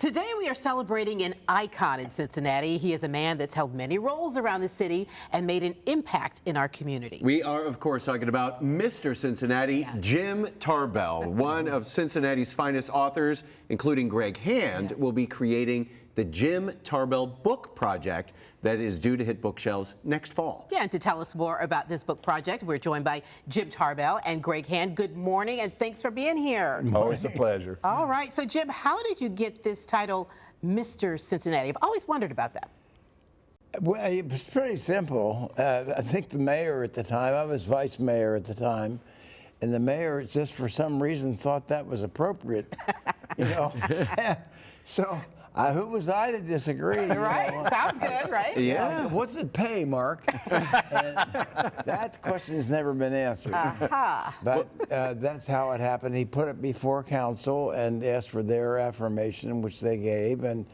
Today we are celebrating an icon in Cincinnati. He is a man that's held many roles around the city and made an impact in our community. We are, of course, talking about Mr. Cincinnati, Jim Tarbell, one of Cincinnati's finest authors, including Greg Hand, will be creating the Jim Tarbell book project that is due to hit bookshelves next fall. Yeah, and to tell us more about this book project, we're joined by Jim Tarbell and Greg Hand. Good morning, and thanks for being here. Always a pleasure. All right, so Jim, how did you get this title, Mr. Cincinnati? I've always wondered about that. Well, it was pretty simple. I think the mayor at the time, I was vice mayor at the time, and the mayor just for some reason thought that was appropriate, you know. So who was I to disagree? Right, sounds good, right? Yeah. What's it pay, Mark? And that question has never been answered. But that's how it happened. He put it before council and asked for their affirmation, which they gave, and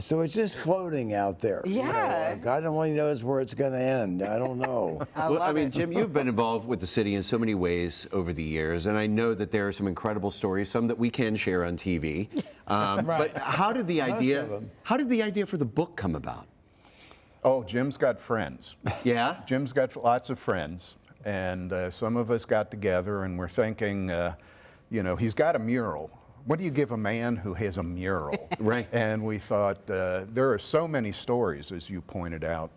so it's just floating out there. Yeah. You know, like, God only knows where it's going to end. I don't know. I mean, Jim, you've been involved with the city in so many ways over the years, and I know that there are some incredible stories, some that we can share on TV. Right. But how did the idea for the book come about? Oh, Jim's got friends. Yeah? Jim's got lots of friends, and some of us got together and we're thinking, you know, he's got a mural. What do you give a man who has a mural? Right. And we thought, there are so many stories, as you pointed out,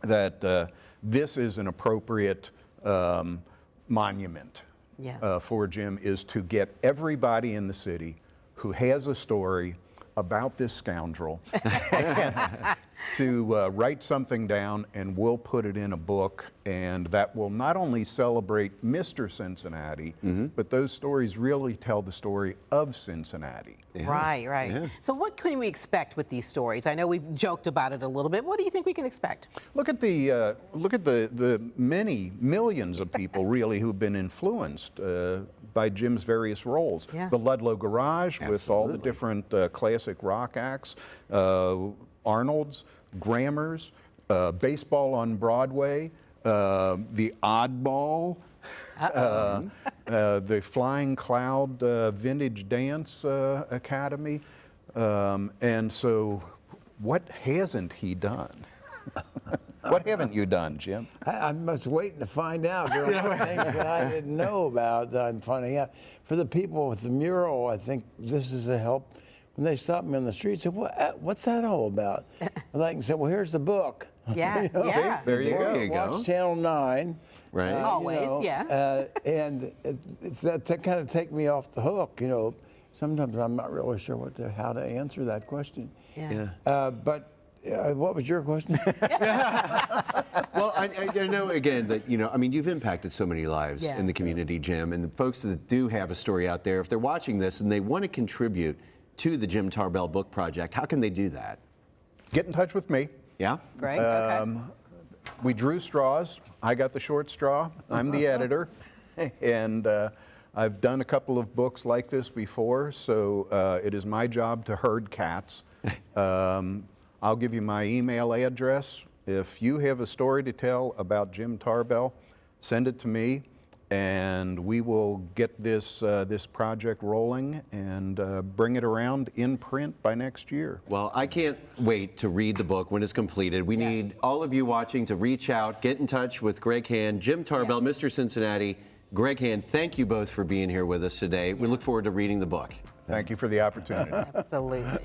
that this is an appropriate monument for Jim, is to get everybody in the city who has a story about this scoundrel to write something down, and we'll put it in a book, and that will not only celebrate Mr. Cincinnati, but those stories really tell the story of Cincinnati. Yeah. Right, right. Yeah. So what can we expect with these stories? I know we've joked about it a little bit. What do you think we can expect? Look at the many millions of people really who've been influenced by Jim's various roles. Yeah. The Ludlow Garage with all the different classic rock acts, Arnold's, Grammars, baseball on Broadway, the Oddball, the Flying Cloud Vintage Dance Academy. And so what hasn't he done? What haven't you done, Jim? I'm just waiting to find out. There are things that I didn't know about that I'm finding out. For the people with the mural, I think this is a help. When they stop me on the street, say, what's that all about? And I can say, well, here's the book. Yeah, you know? yeah. See? There you go. There you go. Watch Channel 9. Right. Always, you know, yeah. And it's that to kind of take me off the hook, you know. Sometimes I'm not really sure how to answer that question. Yeah. But what was your question? Well, I know, again, that, you know, I mean, you've impacted so many lives in the community, Jim, and the folks that do have a story out there, if they're watching this and they want to contribute to the Jim Tarbell book project, how can they do that? Get in touch with me. Yeah? Great, okay. We drew straws. I got the short straw. I'm the editor. And I've done a couple of books like this before, so it is my job to herd cats. I'll give you my email address. If you have a story to tell about Jim Tarbell, send it to me, and we will get this project rolling and bring it around in print by next year. Well, I can't wait to read the book when it's completed. We need all of you watching to reach out, get in touch with Greg Hand, Jim Tarbell, Mr. Cincinnati. Greg Hand, thank you both for being here with us today. We look forward to reading the book. Thank you for the opportunity. Absolutely.